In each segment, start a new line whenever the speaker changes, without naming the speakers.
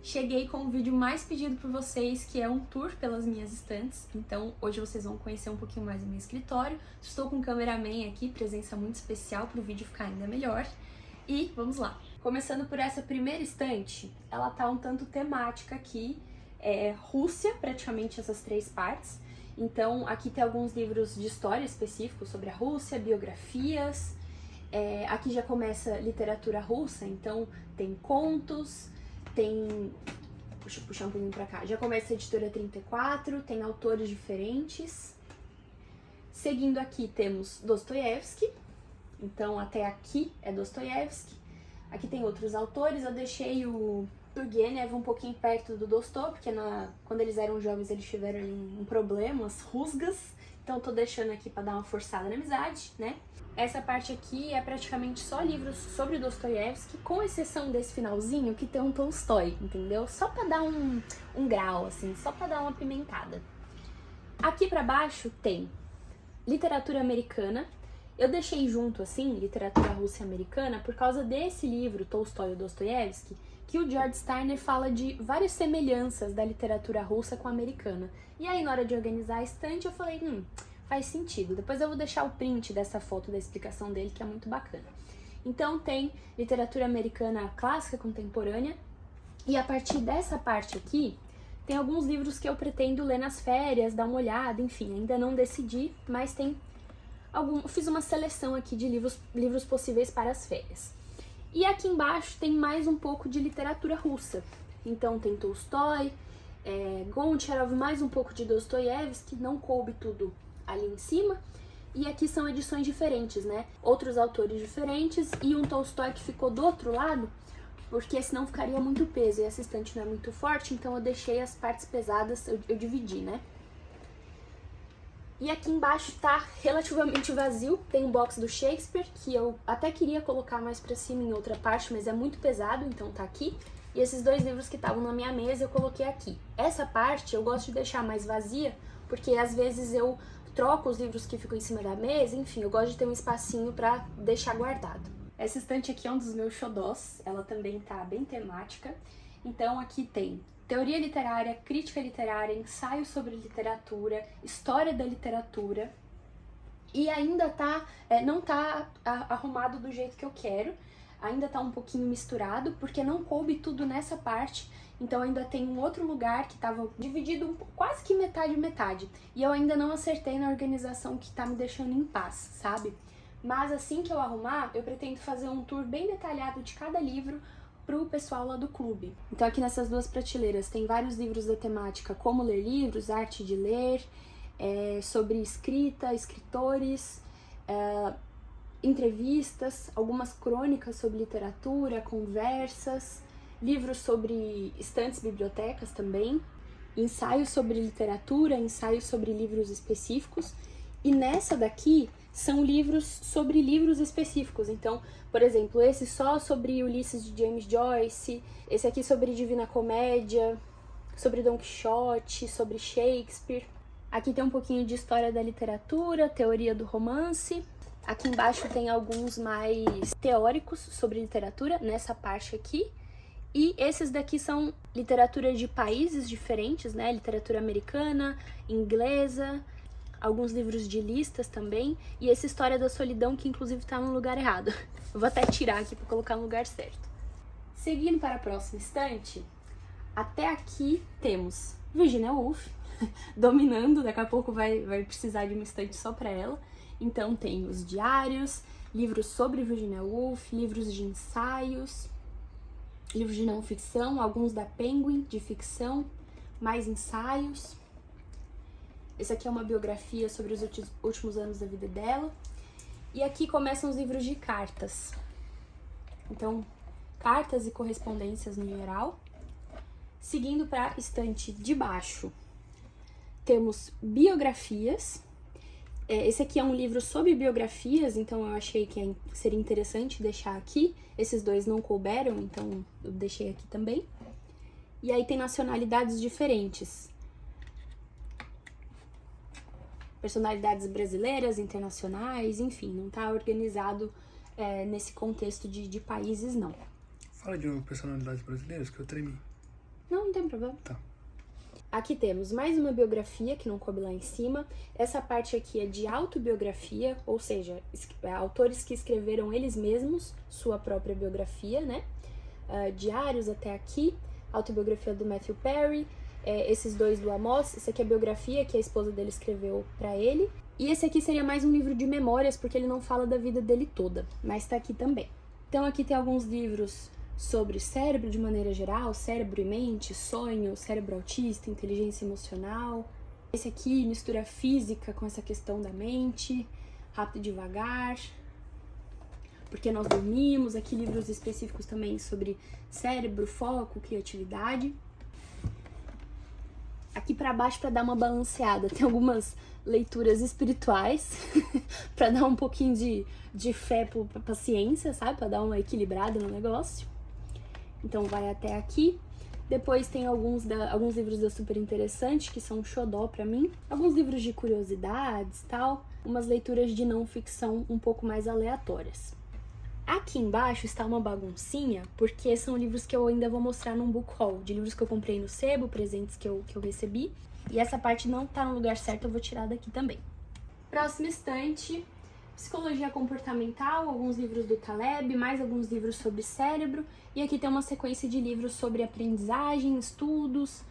Cheguei com o vídeo mais pedido por vocês, que é um tour pelas minhas estantes. Então hoje vocês vão conhecer um pouquinho mais do meu escritório. Estou com o cameraman aqui, presença muito especial para o vídeo ficar ainda melhor. E vamos lá. Começando por essa primeira estante, ela tá um tanto temática aqui. Rússia, praticamente essas três partes. Então aqui tem alguns livros de história específicos sobre a Rússia, biografias. Aqui já começa literatura russa, então tem contos. Deixa eu puxar um pouquinho pra cá. Já começa a editora 34, tem autores diferentes. Seguindo aqui temos Dostoiévski. Então até aqui é Dostoiévski. Aqui tem outros autores. Eu deixei o Turgenev um pouquinho perto do Dostô, porque quando eles eram jovens eles tiveram ali um problema, umas rusgas. Então eu tô deixando aqui pra dar uma forçada na amizade, né? Essa parte aqui é praticamente só livros sobre Dostoiévski, com exceção desse finalzinho que tem um Tolstói, entendeu? Só pra dar um grau, assim, só pra dar uma pimentada. Aqui pra baixo tem literatura americana. Eu deixei junto, assim, literatura russa e americana, por causa desse livro, Tolstói e Dostoiévski, que o George Steiner fala de várias semelhanças da literatura russa com a americana. E aí, na hora de organizar a estante, eu falei, faz sentido. Depois eu vou deixar o print dessa foto da explicação dele, que é muito bacana. Então tem literatura americana clássica, contemporânea, e a partir dessa parte aqui, tem alguns livros que eu pretendo ler nas férias, dar uma olhada, enfim, ainda não decidi, mas fiz uma seleção aqui de livros possíveis para as férias. E aqui embaixo tem mais um pouco de literatura russa. Então tem Tolstói, Goncharov, mais um pouco de Dostoiévski, não coube tudo ali em cima. E aqui são edições diferentes, né? Outros autores diferentes e um Tolstói que ficou do outro lado, porque senão ficaria muito peso e essa estante não é muito forte, então eu deixei as partes pesadas, eu dividi, né? E aqui embaixo tá relativamente vazio, tem um box do Shakespeare, que eu até queria colocar mais pra cima em outra parte, mas é muito pesado, então tá aqui. E esses dois livros que estavam na minha mesa eu coloquei aqui. Essa parte eu gosto de deixar mais vazia, porque às vezes eu troco os livros que ficam em cima da mesa, enfim, eu gosto de ter um espacinho pra deixar guardado. Essa estante aqui é um dos meus xodós, ela também tá bem temática. Então aqui tem teoria literária, crítica literária, ensaio sobre literatura, história da literatura. E ainda não tá arrumado do jeito que eu quero, ainda tá um pouquinho misturado, porque não coube tudo nessa parte. Então ainda tem um outro lugar que tava dividido quase que metade. E eu ainda não acertei na organização que tá me deixando em paz, sabe? Mas assim que eu arrumar, eu pretendo fazer um tour bem detalhado de cada livro pro pessoal lá do clube. Então aqui nessas duas prateleiras tem vários livros da temática Como Ler Livros, Arte de Ler, sobre escrita, escritores, entrevistas, algumas crônicas sobre literatura, conversas, livros sobre estantes, bibliotecas também, ensaios sobre literatura, ensaios sobre livros específicos. E nessa daqui são livros sobre livros específicos. Então, por exemplo, esse só sobre Ulisses de James Joyce, esse aqui sobre Divina Comédia, sobre Dom Quixote, sobre Shakespeare. Aqui tem um pouquinho de história da literatura, teoria do romance. Aqui embaixo tem alguns mais teóricos sobre literatura, nessa parte aqui. E esses daqui são literatura de países diferentes, né? Literatura americana, inglesa, alguns livros de listas também, e essa História da Solidão, que inclusive tá no lugar errado. Eu vou até tirar aqui para colocar no lugar certo. Seguindo para a próxima estante, até aqui temos Virginia Woolf, dominando, daqui a pouco vai precisar de uma estante só para ela. Então tem os diários, livros sobre Virginia Woolf, livros de ensaios, livros de não ficção, alguns da Penguin, de ficção, mais ensaios. Esse aqui é uma biografia sobre os últimos anos da vida dela. E aqui começam os livros de cartas. Então, cartas e correspondências no geral. Seguindo para a estante de baixo, temos biografias. Esse aqui é um livro sobre biografias, então eu achei que seria interessante deixar aqui. Esses dois não couberam, então eu deixei aqui também. E aí tem nacionalidades diferentes. Personalidades brasileiras, internacionais, enfim, não tá organizado nesse contexto de países, não.
Fala de uma personalidade brasileira que eu tremi.
Não tem problema.
Tá.
Aqui temos mais uma biografia, que não coube lá em cima. Essa parte aqui é de autobiografia, ou seja, autores que escreveram eles mesmos sua própria biografia, né? Diários até aqui, autobiografia do Matthew Perry, esses dois do Amos, esse aqui é a biografia que a esposa dele escreveu pra ele. E esse aqui seria mais um livro de memórias, porque ele não fala da vida dele toda, mas tá aqui também. Então aqui tem alguns livros sobre cérebro de maneira geral, cérebro e mente, sonho, cérebro autista, inteligência emocional. Esse aqui mistura física com essa questão da mente, rápido e devagar, porque nós dormimos. Aqui livros específicos também sobre cérebro, foco, criatividade. Aqui pra baixo, pra dar uma balanceada, tem algumas leituras espirituais pra dar um pouquinho de fé pra ciência, sabe? Pra dar uma equilibrada no negócio. Então vai até aqui. Depois tem alguns livros da Super Interessante, que são um xodó pra mim. Alguns livros de curiosidades e tal. Umas leituras de não ficção um pouco mais aleatórias. Aqui embaixo está uma baguncinha, porque são livros que eu ainda vou mostrar num book haul, de livros que eu comprei no sebo, presentes que eu recebi. E essa parte não tá no lugar certo, eu vou tirar daqui também. Próxima estante, psicologia comportamental, alguns livros do Taleb, mais alguns livros sobre cérebro. E aqui tem uma sequência de livros sobre aprendizagem, estudos,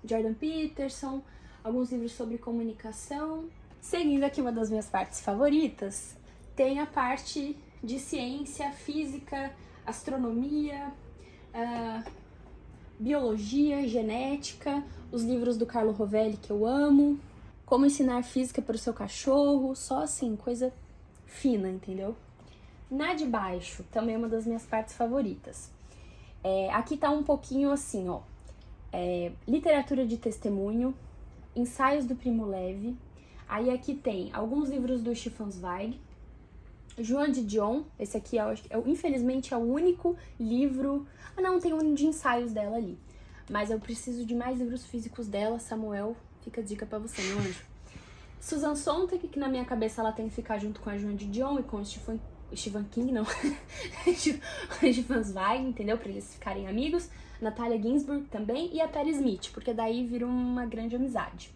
Jordan Peterson, alguns livros sobre comunicação. Seguindo aqui uma das minhas partes favoritas, tem a parte de ciência, física, astronomia, biologia, genética, os livros do Carlo Rovelli que eu amo, como ensinar física para o seu cachorro, só assim, coisa fina, entendeu? Na de baixo, também é uma das minhas partes favoritas. Aqui tá um pouquinho assim, ó, literatura de testemunho, ensaios do Primo Levi, aí aqui tem alguns livros do Stefan Zweig, Joan de Dion, esse aqui infelizmente é o único livro... não, tem um de ensaios dela ali. Mas eu preciso de mais livros físicos dela, Samuel, fica a dica pra você, meu anjo. Susan Sontag, que na minha cabeça ela tem que ficar junto com a Joan de Dion e com o Stephen King, não. Stefan Zweig, entendeu? Pra eles ficarem amigos. Natalia Ginzburg também e a Patti Smith, porque daí vira uma grande amizade.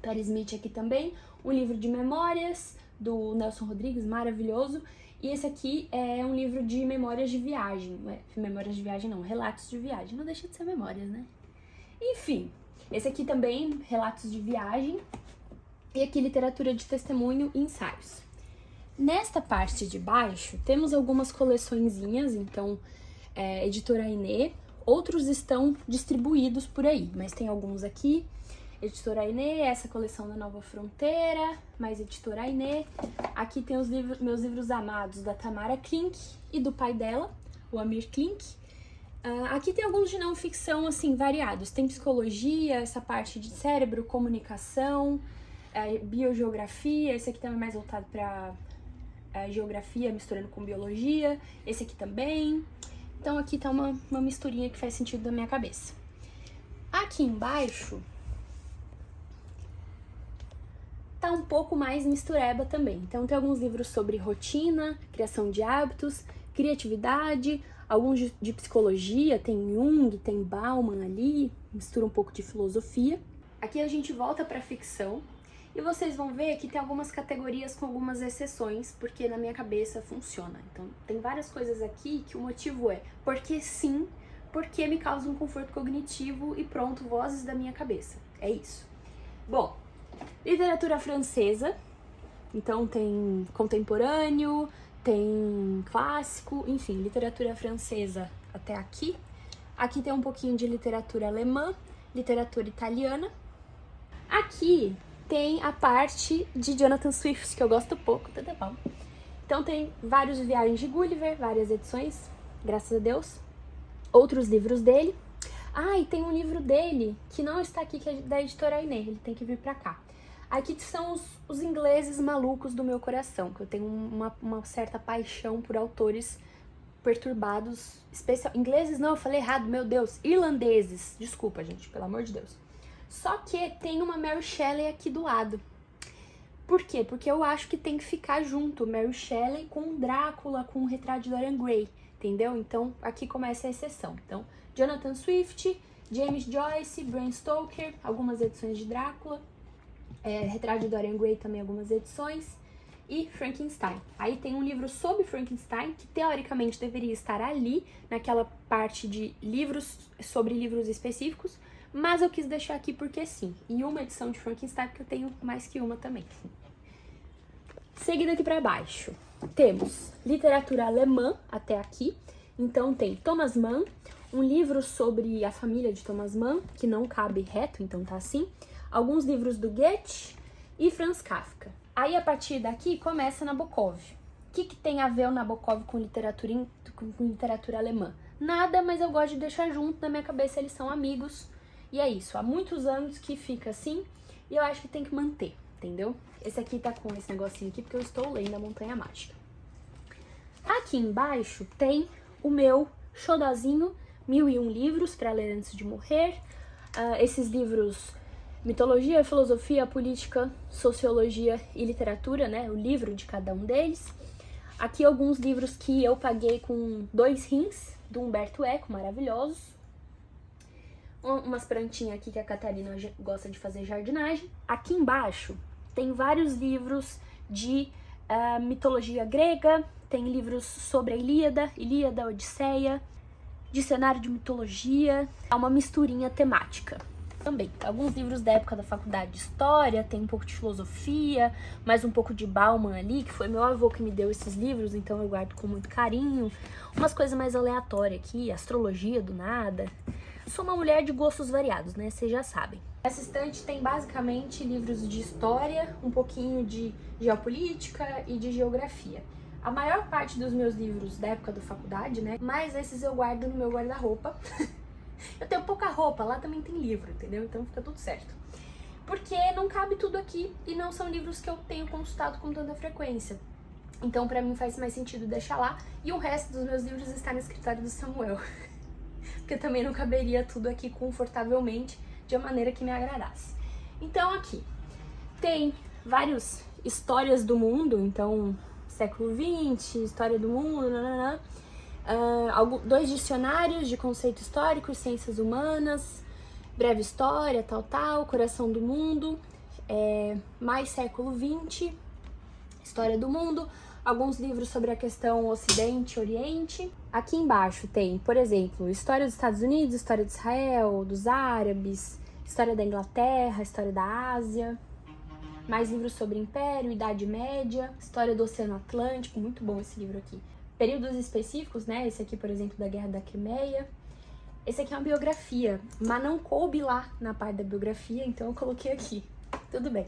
Patti Smith aqui também, um livro de memórias do Nelson Rodrigues, maravilhoso. E esse aqui é um livro de memórias de viagem. Memórias de viagem não, relatos de viagem. Não deixa de ser memórias, né? Enfim, esse aqui também, relatos de viagem. E aqui, literatura de testemunho e ensaios. Nesta parte de baixo, temos algumas coleçõezinhas, então, Editora Aine. Outros estão distribuídos por aí, mas tem alguns aqui. Editora Aine, essa coleção da Nova Fronteira, mais Editora Aine. Aqui tem meus livros amados da Tamara Klink e do pai dela, o Amir Klink. Aqui tem alguns de não ficção, assim, variados. Tem psicologia, essa parte de cérebro, comunicação, biogeografia. Esse aqui também é mais voltado para geografia, misturando com biologia. Esse aqui também. Então aqui tá uma misturinha que faz sentido na minha cabeça. Aqui embaixo tá um pouco mais mistureba também. Então tem alguns livros sobre rotina, criação de hábitos, criatividade, alguns de psicologia, tem Jung, tem Bauman ali, mistura um pouco de filosofia. Aqui a gente volta para ficção e vocês vão ver que tem algumas categorias com algumas exceções, porque na minha cabeça funciona. Então tem várias coisas aqui que o motivo é porque sim, porque me causa um conforto cognitivo e pronto, vozes da minha cabeça. É isso. Bom, literatura francesa, então tem contemporâneo, tem clássico, enfim, literatura francesa até aqui. Aqui tem um pouquinho de literatura alemã, literatura italiana. Aqui tem a parte de Jonathan Swift, que eu gosto pouco, tá bom. Então tem vários Viagens de Gulliver, várias edições, graças a Deus. Outros livros dele. E tem um livro dele que não está aqui, que é da Editora Aine, ele tem que vir pra cá. Aqui são os ingleses malucos do meu coração, que eu tenho uma certa paixão por autores perturbados, ingleses não, eu falei errado, meu Deus, irlandeses, desculpa gente, pelo amor de Deus. Só que tem uma Mary Shelley aqui do lado. Por quê? Porque eu acho que tem que ficar junto, Mary Shelley com Drácula, com o retrato de Dorian Gray, entendeu? Então aqui começa a exceção. Então, Jonathan Swift, James Joyce, Bram Stoker, algumas edições de Drácula, Retrato de Dorian Gray também algumas edições, e Frankenstein. Aí tem um livro sobre Frankenstein, que teoricamente deveria estar ali, naquela parte de livros, sobre livros específicos, mas eu quis deixar aqui porque sim. E uma edição de Frankenstein, porque eu tenho mais que uma também. Seguindo aqui para baixo, temos literatura alemã até aqui. Então tem Thomas Mann, um livro sobre a família de Thomas Mann, que não cabe reto, então tá assim. Alguns livros do Goethe e Franz Kafka. Aí, a partir daqui, começa Nabokov. O que tem a ver o Nabokov com literatura alemã? Nada, mas eu gosto de deixar junto, na minha cabeça eles são amigos. E é isso, há muitos anos que fica assim, e eu acho que tem que manter, entendeu? Esse aqui tá com esse negocinho aqui, porque eu estou lendo A Montanha Mágica. Aqui embaixo tem o meu xodozinho, 1001 livros para ler antes de morrer. Esses livros... Mitologia, filosofia, política, sociologia e literatura, né? O livro de cada um deles. Aqui alguns livros que eu paguei com 2 rins, do Humberto Eco, maravilhosos. Umas plantinhas aqui que a Catarina gosta de fazer jardinagem. Aqui embaixo tem vários livros de mitologia grega, tem livros sobre a Ilíada, Odisseia, de cenário de mitologia. É uma misturinha temática. Também, alguns livros da época da faculdade de História, tem um pouco de filosofia, mais um pouco de Bauman ali, que foi meu avô que me deu esses livros, então eu guardo com muito carinho. Umas coisas mais aleatórias aqui, astrologia do nada. Sou uma mulher de gostos variados, né? Vocês já sabem. Essa estante tem basicamente livros de história, um pouquinho de geopolítica e de geografia. A maior parte dos meus livros da época da faculdade, né? Mas esses eu guardo no meu guarda-roupa. Eu tenho pouca roupa, lá também tem livro, entendeu? Então fica tudo certo. Porque não cabe tudo aqui e não são livros que eu tenho consultado com tanta frequência. Então pra mim faz mais sentido deixar lá e o resto dos meus livros está no escritório do Samuel. Porque também não caberia tudo aqui confortavelmente de uma maneira que me agradasse. Então aqui tem várias histórias do mundo, então século XX, história do mundo, nananã. 2 dicionários de conceito histórico, ciências humanas, breve história, tal, coração do mundo, mais século XX, história do mundo, alguns livros sobre a questão Ocidente e Oriente. Aqui embaixo tem, por exemplo, história dos Estados Unidos, história de Israel, dos árabes, história da Inglaterra, história da Ásia, mais livros sobre Império, Idade Média, história do Oceano Atlântico, muito bom esse livro aqui. Períodos específicos, né? Esse aqui, por exemplo, da Guerra da Crimeia. Esse aqui é uma biografia, mas não coube lá na parte da biografia, então eu coloquei aqui. Tudo bem.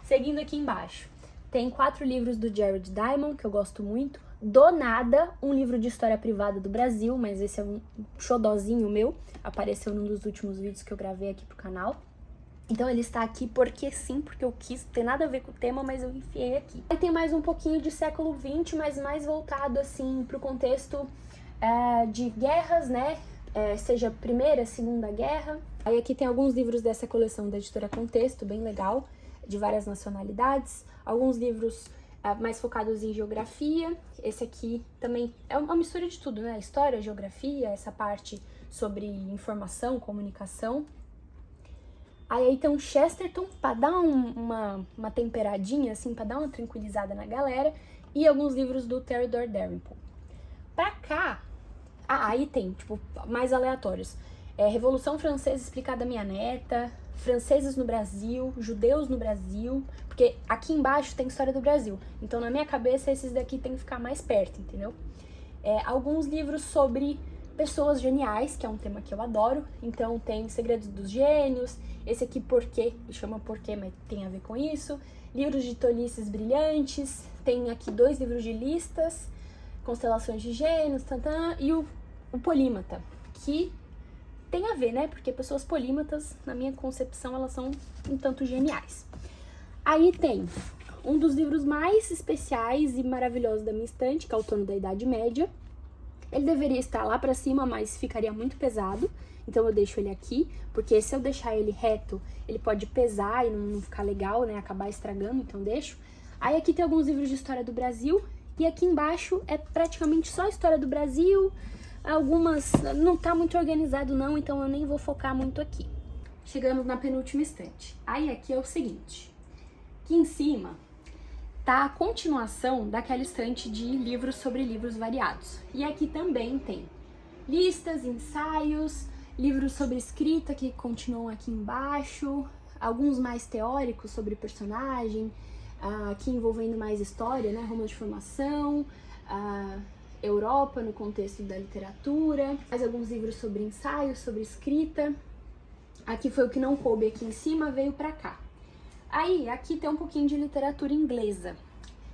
Seguindo aqui embaixo, tem 4 livros do Jared Diamond, que eu gosto muito. Do nada, um livro de história privada do Brasil, mas esse é um xodózinho meu. Apareceu num dos últimos vídeos que eu gravei aqui pro canal. Então ele está aqui porque sim, porque eu quis, tem nada a ver com o tema, mas eu enfiei aqui. Aí tem mais um pouquinho de século XX, mas mais voltado assim pro contexto de guerras, né? Seja Primeira, Segunda Guerra. Aí aqui tem alguns livros dessa coleção da editora Contexto, bem legal, de várias nacionalidades. Alguns livros mais focados em geografia. Esse aqui também é uma mistura de tudo, né? História, geografia, essa parte sobre informação, comunicação. Aí tem um Chesterton pra dar uma temperadinha, assim, pra dar uma tranquilizada na galera. E alguns livros do Theodore Dalrymple. Pra cá, aí tem, tipo, mais aleatórios. Revolução Francesa explicada à minha neta, franceses no Brasil, judeus no Brasil, porque aqui embaixo tem história do Brasil. Então, na minha cabeça, esses daqui tem que ficar mais perto, entendeu? Alguns livros sobre pessoas geniais, que é um tema que eu adoro. Então tem Segredos dos Gênios, esse aqui Porquê, chama Porquê, mas tem a ver com isso. Livros de tolices brilhantes, tem aqui 2 livros de listas, Constelações de Gênios, e o Polímata, que tem a ver, né? Porque pessoas polímatas, na minha concepção, elas são um tanto geniais. Aí tem um dos livros mais especiais e maravilhosos da minha estante, que é o Outono da Idade Média. Ele deveria estar lá pra cima, mas ficaria muito pesado, então eu deixo ele aqui, porque se eu deixar ele reto, ele pode pesar e não ficar legal, né, acabar estragando, então deixo. Aí aqui tem alguns livros de história do Brasil, e aqui embaixo é praticamente só história do Brasil, Algumas não tá muito organizado não, então eu nem vou focar muito aqui. Chegamos na penúltima estante. Aí aqui é o seguinte, aqui em cima tá a continuação daquela estante de livros sobre livros variados. E aqui também tem listas, ensaios, livros sobre escrita que continuam aqui embaixo, alguns mais teóricos sobre personagem, aqui envolvendo mais história, né, Roma de formação, Europa no contexto da literatura, mais alguns livros sobre ensaio, sobre escrita. Aqui foi o que não coube aqui em cima, veio pra cá. Aí, aqui tem um pouquinho de literatura inglesa.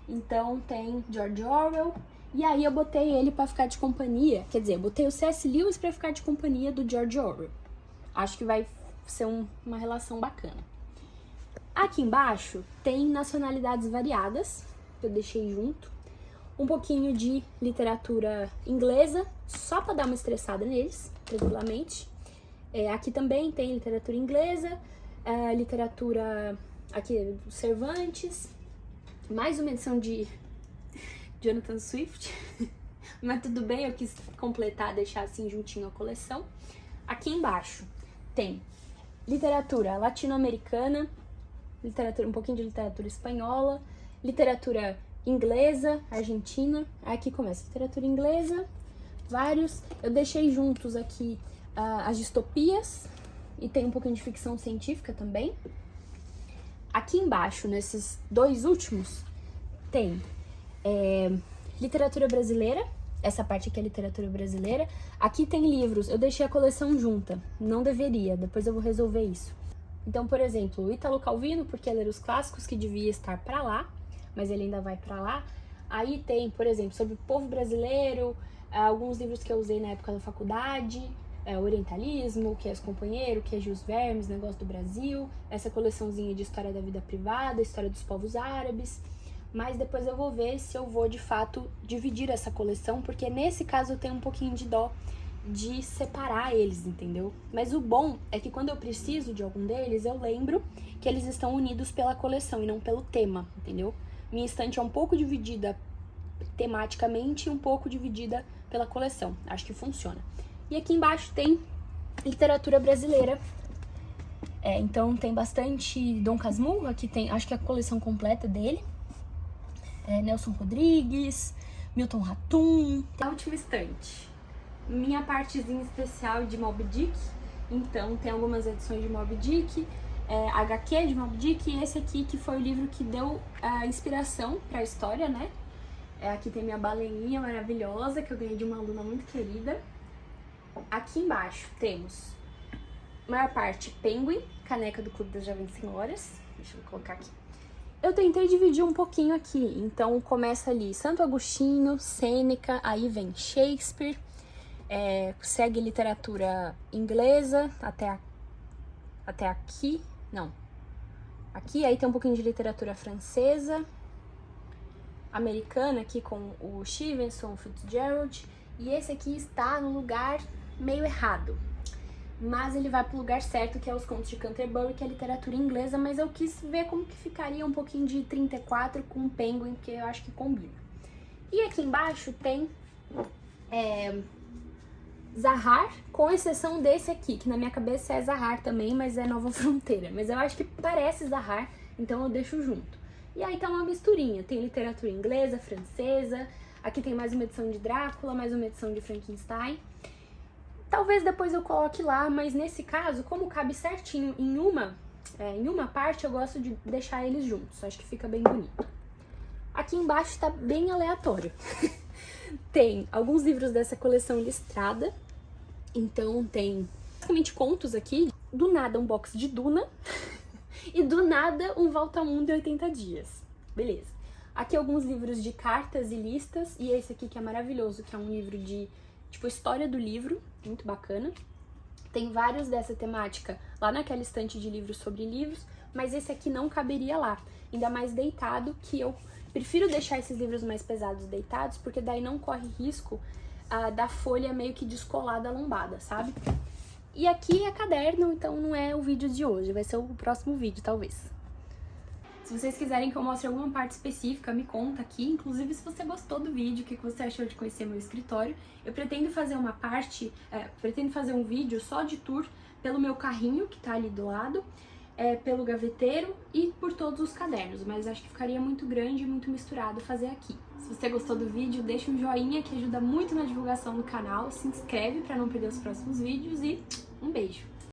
Então, tem George Orwell, e aí eu botei ele pra ficar de companhia, quer dizer, eu botei o C.S. Lewis pra ficar de companhia do George Orwell. Acho que vai ser uma relação bacana. Aqui embaixo tem nacionalidades variadas, que eu deixei junto. Um pouquinho de literatura inglesa, só para dar uma estressada neles, tranquilamente. Aqui também tem literatura inglesa, literatura aqui do Cervantes, mais uma edição de Jonathan Swift, mas tudo bem, eu quis completar, deixar assim juntinho a coleção. Aqui embaixo tem literatura latino-americana, um pouquinho de literatura espanhola, literatura inglesa, argentina. Aqui começa literatura inglesa, vários. Eu deixei juntos aqui as distopias e tem um pouquinho de ficção científica também. Aqui embaixo, nesses dois últimos, tem literatura brasileira. Essa parte aqui é literatura brasileira. Aqui tem livros, eu deixei a coleção junta, não deveria, depois eu vou resolver isso. Então, por exemplo, o Ítalo Calvino, porque ler os clássicos, que devia estar pra lá, mas ele ainda vai pra lá. Aí tem, por exemplo, sobre o povo brasileiro, alguns livros que eu usei na época da faculdade, Orientalismo, que é Os Companheiros, que é Jules Verne's, Negócio do Brasil, essa coleçãozinha de história da vida privada, história dos povos árabes. Mas depois eu vou ver se eu vou, de fato, dividir essa coleção, porque nesse caso eu tenho um pouquinho de dó de separar eles, entendeu? Mas o bom é que quando eu preciso de algum deles, eu lembro que eles estão unidos pela coleção e não pelo tema, entendeu? Minha estante é um pouco dividida tematicamente e um pouco dividida pela coleção. Acho que funciona. E aqui embaixo tem literatura brasileira. Então tem bastante Dom Casmurro, aqui tem, acho que é a coleção completa dele. Nelson Rodrigues, Milton Ratum. A última estante, minha partezinha especial de Moby Dick. Então tem algumas edições de Moby Dick, HQ de Moby Dick, e esse aqui que foi o livro que deu a inspiração para a história, né? Aqui tem minha baleinha maravilhosa, que eu ganhei de uma aluna muito querida. Aqui embaixo temos, maior parte, Penguin, caneca do Clube das Jovens Senhoras. Deixa eu colocar aqui. Eu tentei dividir um pouquinho aqui, então começa ali Santo Agostinho, Sêneca, aí vem Shakespeare, segue literatura inglesa até aqui, não, aqui, aí tem um pouquinho de literatura francesa, americana aqui com o Stevenson, Fitzgerald, e esse aqui está no lugar meio errado. Mas ele vai pro lugar certo, que é os Contos de Canterbury, que é literatura inglesa, mas eu quis ver como que ficaria um pouquinho de 34 com Penguin, que eu acho que combina. E aqui embaixo tem Zahar, com exceção desse aqui, que na minha cabeça é Zahar também, mas é Nova Fronteira. Mas eu acho que parece Zahar, então eu deixo junto. E aí tá uma misturinha, tem literatura inglesa, francesa, aqui tem mais uma edição de Drácula, mais uma edição de Frankenstein. Talvez depois eu coloque lá, mas nesse caso, como cabe certinho em uma parte, eu gosto de deixar eles juntos. Acho que fica bem bonito. Aqui embaixo tá bem aleatório. Tem alguns livros dessa coleção listrada. Então tem basicamente contos aqui. Do nada um box de Duna. E do nada um Volta ao Mundo em 80 dias. Beleza. Aqui alguns livros de cartas e listas. E esse aqui que é maravilhoso, que é um livro de tipo história do livro, muito bacana. Tem vários dessa temática lá naquela estante de livros sobre livros, mas esse aqui não caberia lá, ainda mais deitado, que eu prefiro deixar esses livros mais pesados deitados, porque daí não corre risco da folha meio que descolar da lombada, sabe? E aqui é caderno, então não é o vídeo de hoje, vai ser o próximo vídeo, talvez. Se vocês quiserem que eu mostre alguma parte específica, me conta aqui. Inclusive, se você gostou do vídeo, o que você achou de conhecer meu escritório. Eu pretendo fazer pretendo fazer um vídeo só de tour pelo meu carrinho, que tá ali do lado, pelo gaveteiro e por todos os cadernos, mas acho que ficaria muito grande e muito misturado fazer aqui. Se você gostou do vídeo, deixa um joinha que ajuda muito na divulgação do canal, se inscreve para não perder os próximos vídeos e um beijo!